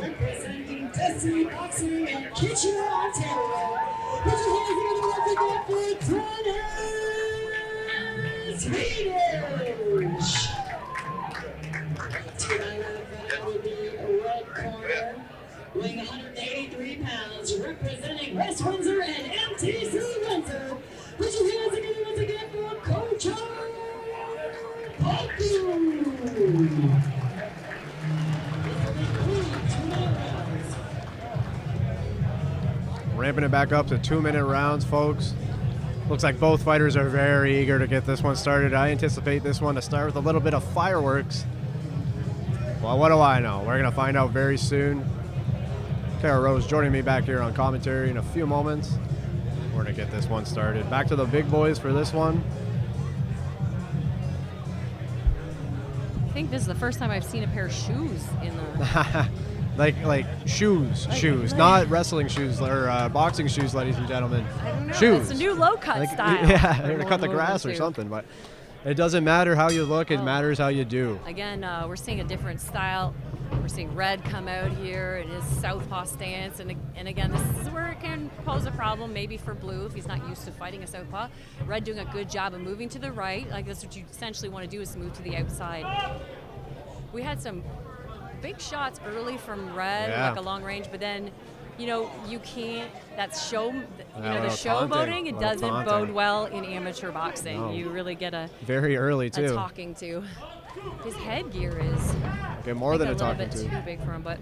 representing Destiny Boxing in Kitchener, Ontario. Put your hands together once again for Dennis Vidish. That would be a red corner, weighing 183 pounds, representing West Windsor and MTC Windsor. Put your hands together once again for Kojo Poknu. Ramping it back up to 2-minute rounds, folks. Looks like both fighters are very eager to get this one started. I anticipate this one to start with a little bit of fireworks. Well, what do I know? We're going to find out very soon. Kara Rose joining me back here on commentary in a few moments. We're going to get this one started. Back to the big boys for this one. I think this is the first time I've seen a pair of shoes in the... like shoes, not wrestling shoes or boxing shoes, ladies and gentlemen. I don't know. Shoes. It's a new low-cut style. Yeah, they're to cut the grass or something, but it doesn't matter how you look, it matters how you do. Again, we're seeing a different style. We're seeing Red come out here in his southpaw stance, and again, this is where it can pose a problem maybe for Blue if he's not used to fighting a southpaw. Red doing a good job of moving to the right. Like, that's what you essentially want to do, is move to the outside. We had some big shots early from Red, like a long range, but then, you know, you can't, that's show, the showboating, it doesn't bode well in amateur boxing. No. You really get a very early too. A talking to. His headgear is more than a talking to. Too big for him, but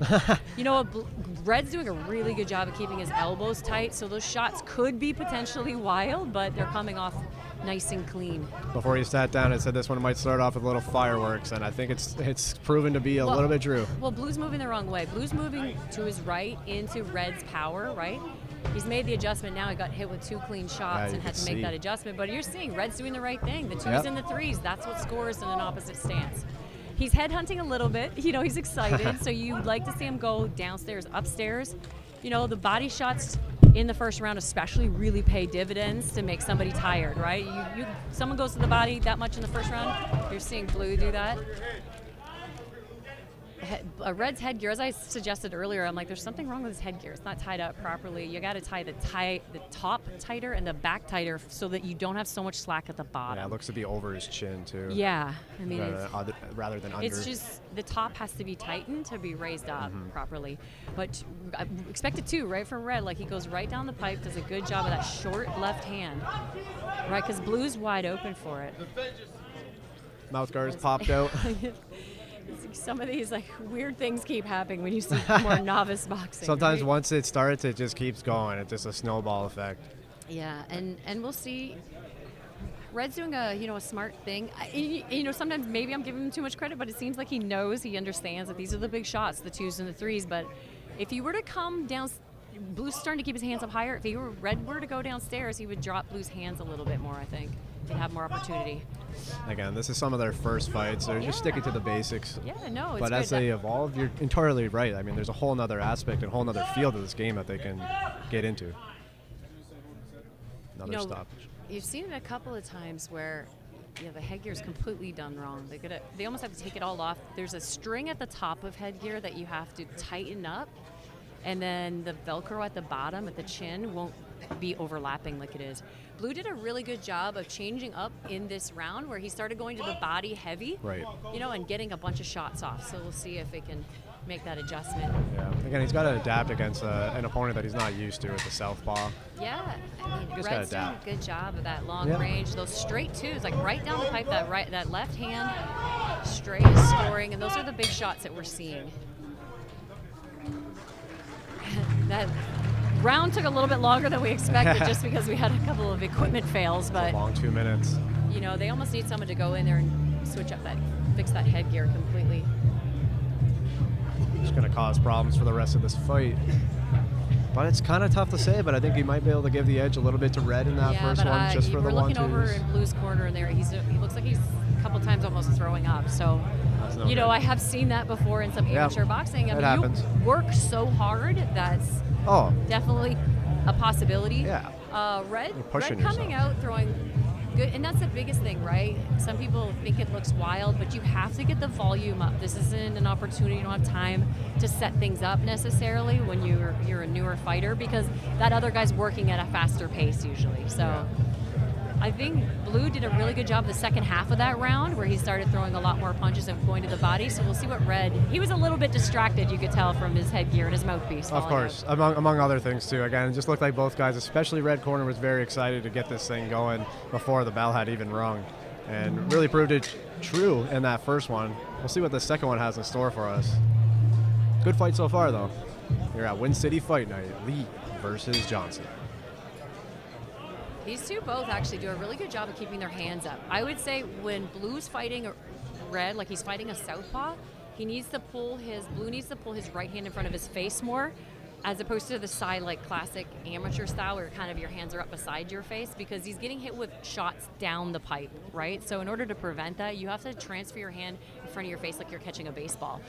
you know what? Red's doing a really good job of keeping his elbows tight, so those shots could be potentially wild, but they're coming off nice and clean. Before he sat down and said this one might start off with little fireworks, and I think it's proven to be a little bit true. Well, Blue's moving the wrong way. Blue's moving to his right into Red's power, right? He's made the adjustment now. He got hit with 2 clean shots and had to make that adjustment. But you're seeing Red's doing the right thing. The 2s and the 3s, that's what scores in an opposite stance. He's headhunting a little bit. You know, he's excited. So you'd like to see him go downstairs, upstairs. You know, the body shots in the first round especially really pay dividends to make somebody tired, right? Someone goes to the body that much in the first round, you're seeing Blue do that. Red's headgear, as I suggested earlier, I'm like, there's something wrong with his headgear. It's not tied up properly. You got to tie the top tighter and the back tighter so that you don't have so much slack at the bottom. Yeah, it looks to be over his chin too. Yeah, I mean, rather than under. It's just the top has to be tightened to be raised up properly. But I expect it too, right from Red. Like, he goes right down the pipe, does a good job of that short left hand, right? Because Blue's wide open for it. Mouth guard's popped out. Some of these weird things keep happening when you see more novice boxing. Sometimes once it starts, it just keeps going. It's just a snowball effect. Yeah, and we'll see. Red's doing a smart thing. Sometimes maybe I'm giving him too much credit, but it seems like he knows, he understands that these are the big shots, the 2s and the 3s. But if he were to come down, Blue's starting to keep his hands up higher. If Red were to go downstairs, he would drop Blue's hands a little bit more, I think. He'd have more opportunity. Again, this is some of their first fights. They're just sticking to the basics. Yeah, no, it's But as they evolve, you're entirely right. I mean, there's a whole nother aspect and a whole nother field of this game that they can get into. Another stoppage. You've seen it a couple of times where the headgear's completely done wrong. They almost have to take it all off. There's a string at the top of headgear that you have to tighten up, and then the Velcro at the bottom, at the chin, won't be overlapping like it is. Blue did a really good job of changing up in this round where he started going to the body heavy, right? And getting a bunch of shots off. So we'll see if it can make that adjustment. Yeah, again, he's got to adapt against an opponent that he's not used to with the southpaw. Yeah, I mean, Red's doing a good job of that long range. Those straight 2s, like right down the pipe, that left hand straight is scoring, and those are the big shots that we're seeing. That round took a little bit longer than we expected just because we had a couple of equipment fails, but it's a long 2 minutes. They almost need someone to go in there and fix that headgear completely. It's going to cause problems for the rest of this fight. But it's kind of tough to say, but I think he might be able to give the edge a little bit to Red in that first one, just for the 1-2s. We're looking over in Blue's corner, and he looks like he's a couple times almost throwing up. So, I have seen that before in some amateur boxing. I mean, happens. You work so hard, that's definitely a possibility. Yeah. Red coming out throwing good, and that's the biggest thing, right? Some people think it looks wild, but you have to get the volume up. This isn't an opportunity. You don't have time to set things up necessarily when you're a newer fighter, because that other guy's working at a faster pace usually. So I think Blue did a really good job the second half of that round, where he started throwing a lot more punches and going to the body. So we'll see what Red. He was a little bit distracted, you could tell, from his headgear and his mouthpiece. Of course, among other things too. Again, it just looked like both guys, especially Red Corner, was very excited to get this thing going before the bell had even rung, and really proved it true in that first one. We'll see what the second one has in store for us. Good fight so far, though. Here at WinCity Fight Night, Lee versus Johnson. These two both actually do a really good job of keeping their hands up. I would say when Blue's fighting Red, like he's fighting a southpaw, Blue needs to pull his right hand in front of his face more, as opposed to the side, like classic amateur style, where kind of your hands are up beside your face, because he's getting hit with shots down the pipe, right? So in order to prevent that, you have to transfer your hand in front of your face like you're catching a baseball.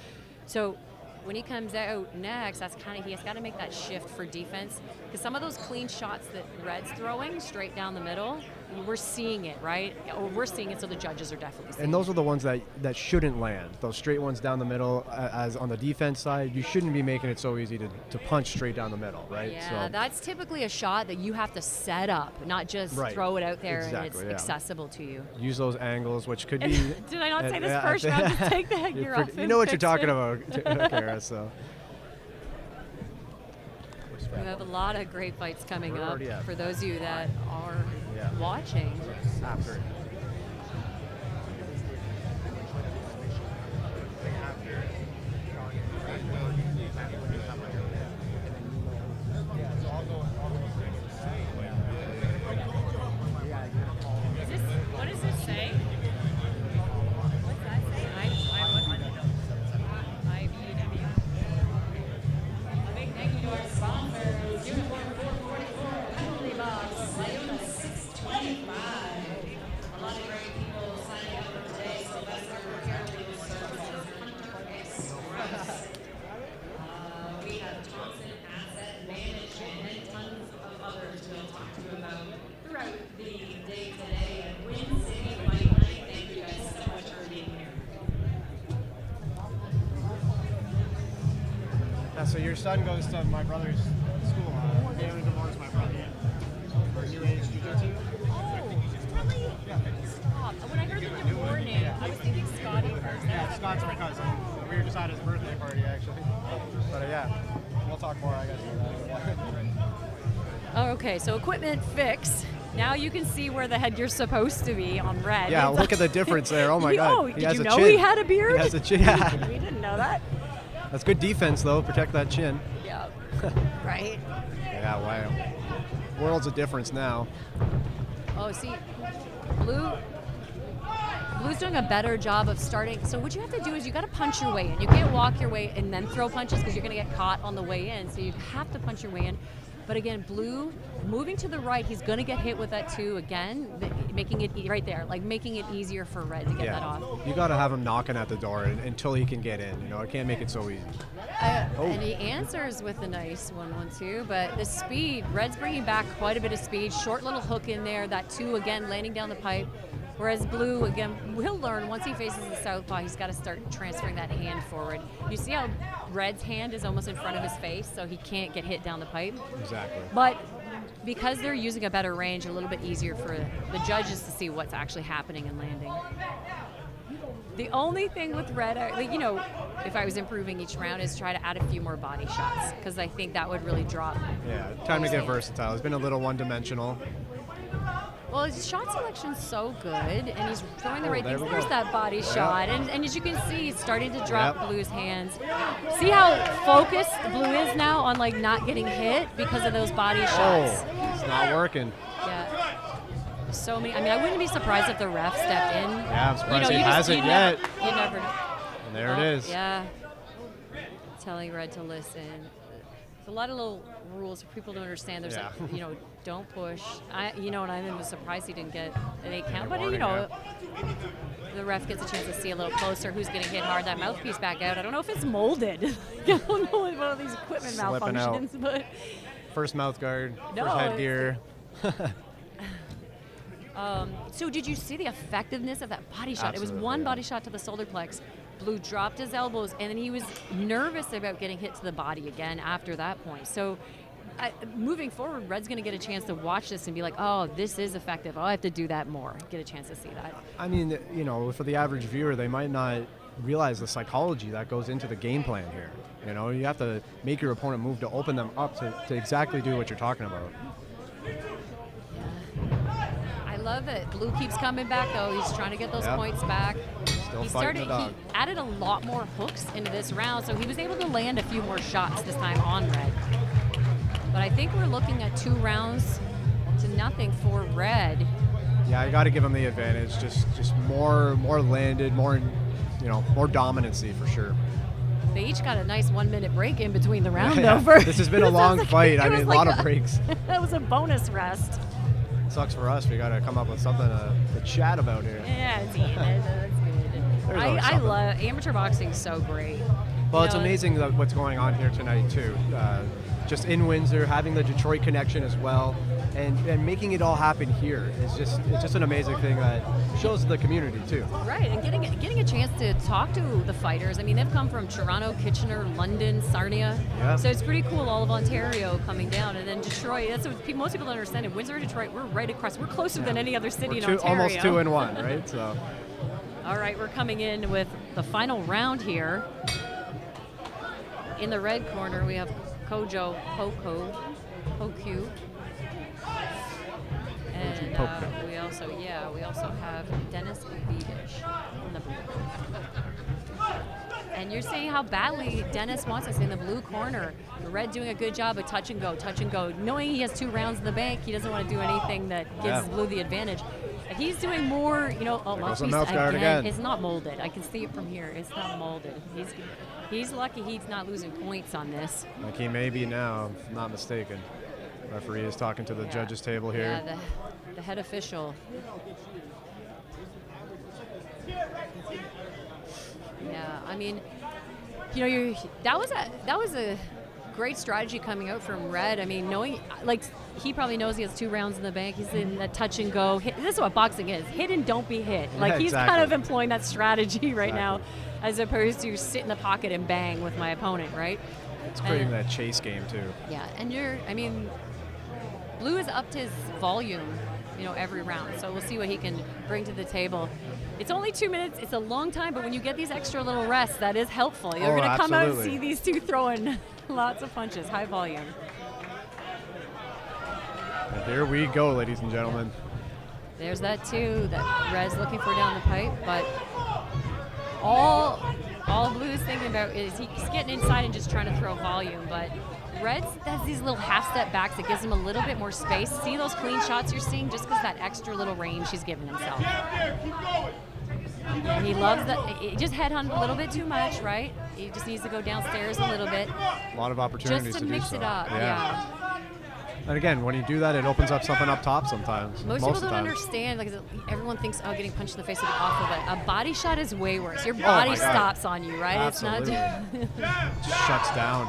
So when he comes out next, he has got to make that shift for defense, because some of those clean shots that Red's throwing straight down the middle, we're seeing it, right? Or we're seeing it, so the judges are definitely seeing it. And those are the ones that shouldn't land. Those straight ones down the middle, as on the defense side, you shouldn't be making it so easy to punch straight down the middle, right? Yeah, so that's typically a shot that you have to set up, not just throw it out there and it's accessible to you. Use those angles, which could be... Did I not say this first round? Just take the headgear off. You know what you're talking about, Kara, so... We have a lot of great fights coming up for those of you that are watching. After. What does this say? What's that say? IBW. A big thank you to our sponsors. Uniform 444, penalty box, Sayona 625. A lot of great people signing up for today. Sylvester Paralegal Services, Hunter Express. We have Thompson Asset Management and tons of others we'll talk to you about throughout the day today at WinCity Fight Night. Thank you guys so much for being here. So your son goes to my brother's school. David DeMore's my brother. For New Age Jiu-Jitsu. Oh, really? Yeah. Stop. When I heard the DeMore name, I was thinking Scotty first. Yeah, Scott's my cousin. We were just at his birthday party, actually. But yeah, we'll talk more, I guess. Oh, okay, so equipment fix. Now you can see where the headgear's supposed to be on Red. Yeah, look at the difference there. Oh my God. Oh, did you know he had a beard? He has a chin. Yeah. We didn't know that. That's good defense, though. Protect that chin. Yeah. Right. Yeah, wow. World's a difference now. Oh, see, Blue's doing a better job of starting. So what you have to do is you got to punch your way in. You can't walk your way and then throw punches, because you're going to get caught on the way in. So you have to punch your way in. But again, Blue moving to the right, he's going to get hit with that too again, making it right there, like making it easier for Red to get that off. You got to have him knocking at the door until he can get in. You know, it can't make it so easy. And he answers with a nice 1-1-2, but the speed, Red's bringing back quite a bit of speed. Short little hook in there, that 2 again landing down the pipe. Whereas Blue, again, he'll learn once he faces the southpaw, he's got to start transferring that hand forward. You see how Red's hand is almost in front of his face, so he can't get hit down the pipe? Exactly. But because they're using a better range, a little bit easier for the judges to see what's actually happening and landing. The only thing with Red, you know, if I was improving each round, is try to add a few more body shots, because I think that would really drop. Yeah, time to get versatile. It's been a little one-dimensional. Well, his shot selection's so good, and he's throwing the right things. There's that body shot, and as you can see, he's starting to drop Blue's hands. See how focused Blue is now on like not getting hit because of those body shots. Oh, it's not working. Yeah. So many. I mean, I wouldn't be surprised if the ref stepped in. Yeah, I'm surprised he hasn't yet. You never. And there it is. Yeah. Telling Red to listen. There's a lot of little rules for people to understand. There's like, you know, don't push. You know, and I was surprised he didn't get an 8 count. But, you know, the ref gets a chance to see a little closer who's getting hit hard. That mouthpiece back out. I don't know if it's molded. I don't know about all these equipment malfunctions. But first mouth guard, first headgear. So did you see the effectiveness of that body shot? Absolutely, It was one yeah. body shot to the shoulder plex. Blue dropped his elbows, and then he was nervous about getting hit to the body again after that point. So moving forward, Red's going to get a chance to watch this and be like, oh, this is effective. Oh, I have to do that more. Get a chance to see that. I mean, you know, for the average viewer, they might not realize the psychology that goes into the game plan here. You know, you have to make your opponent move to open them up to exactly do what you're talking about. I love it. Blue keeps coming back, though. He's trying to get those points back. Still fighting the dog. He added a lot more hooks into this round, so he was able to land a few more shots this time on Red. But I think we're looking at 2 rounds to nothing for Red. Yeah, I got to give him the advantage. Just more landed, more, you know, more dominancy for sure. They each got a nice 1-minute break in between the round, Yeah, though. this has been a long fight. I mean, a lot of breaks. That was a bonus rest. Sucks for us. We got to come up with something to chat about here. Yeah, that's good. I love amateur boxing. So great. Well, it's amazing what's going on here tonight too. Just in Windsor, having the Detroit connection as well, and making it all happen here is just an amazing thing that shows the community too. Right, and getting a chance to talk to the fighters. I mean, they've come from Toronto, Kitchener, London, Sarnia. Yeah. So it's pretty cool. All of Ontario coming down, and then Detroit. That's what most people don't understand. In Windsor, Detroit, we're right across. We're closer than any other city in Ontario. Almost 2 in 1, right? So. All right, we're coming in with the final round here. In the red corner, we have Kojo Poknu. And we also have Dennis Vidish in the blue. And you're seeing how badly Dennis wants us in the blue corner. The red doing a good job of touch and go. Knowing he has 2 rounds in the bank, he doesn't want to do anything that gives blue the advantage. He's doing more, you know, again, it's not molded. I can see it from here. It's not molded. He's lucky he's not losing points on this. Like he may be now, if I'm not mistaken. Referee is talking to the judges table here. Yeah, the head official. Yeah, I mean, you know, that was a great strategy coming out from Red. I mean, knowing, like, he probably knows he has 2 rounds in the bank. He's in the touch and go. This is what boxing is. Hit and don't be hit. Like, he's kind of employing that strategy right now, as opposed to sit in the pocket and bang with my opponent, right? It's creating that chase game too. Yeah, and Blue has upped his volume, you know, every round. So we'll see what he can bring to the table. It's only 2 minutes. It's a long time, but when you get these extra little rests, that is helpful. You're going to come out and see these 2 throwing lots of punches, high volume. And here we go, ladies and gentlemen. There's that 2 that Red's looking for down the pipe, but all Blue is thinking about is he's getting inside and just trying to throw volume, but Red has these little half-step backs that gives him a little bit more space. See those clean shots you're seeing? Just because that extra little range he's giving himself. And he loves that. He just headhunt a little bit too much, right? He just needs to go downstairs a little bit. A lot of opportunities just to mix it up. Yeah. And again, when you do that, it opens up something up top sometimes. Most people don't understand. Like, everyone thinks, oh, getting punched in the face would be awful, but a body shot is way worse. Your body stops on you, right? Absolutely. It's not. Just shuts down.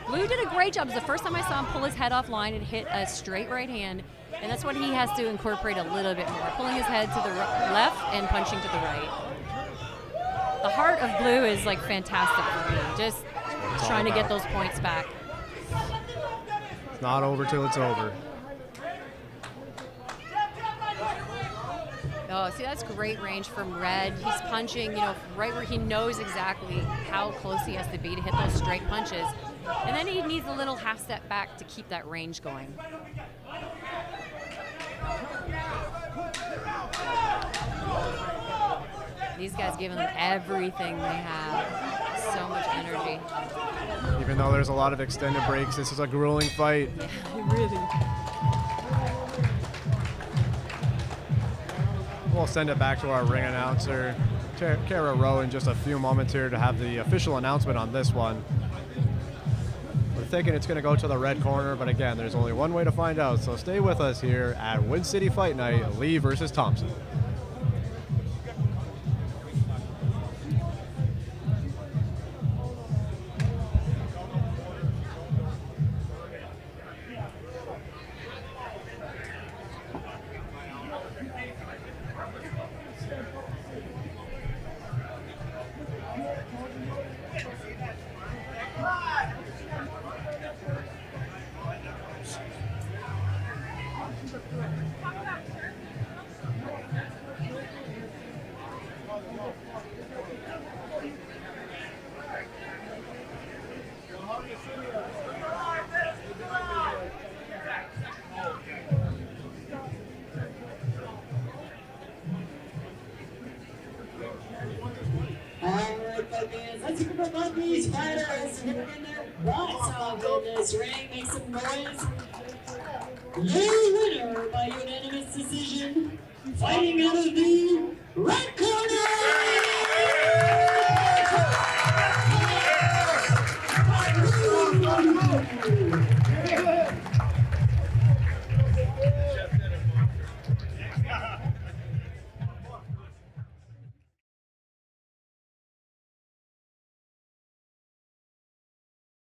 Blue did a great job. It was the first time I saw him pull his head off line and hit a straight right hand, and that's what he has to incorporate a little bit more, pulling his head to the left and punching to the right. The heart of Blue is like fantastic for me, just trying to get those points back. It's not over till it's over. Oh, see, that's great range from Red. He's punching, you know, right where he knows exactly how close he has to be to hit those straight punches. And then he needs a little half step back to keep that range going. These guys giving them everything they have. So much energy. Even though there's a lot of extended breaks, this is a grueling fight. Yeah, really. We'll send it back to our ring announcer, Kara Rowe, in just a few moments here to have the official announcement on this one. We're thinking it's going to go to the red corner, but again, there's only one way to find out, so stay with us here at WinCity Fight Night, Lee versus Thompson. Alright, focus. Let's hear from these fighters. Who are getting their butts off in this ring. Make some noise. Your winner by unanimous decision, fighting out of the red corner!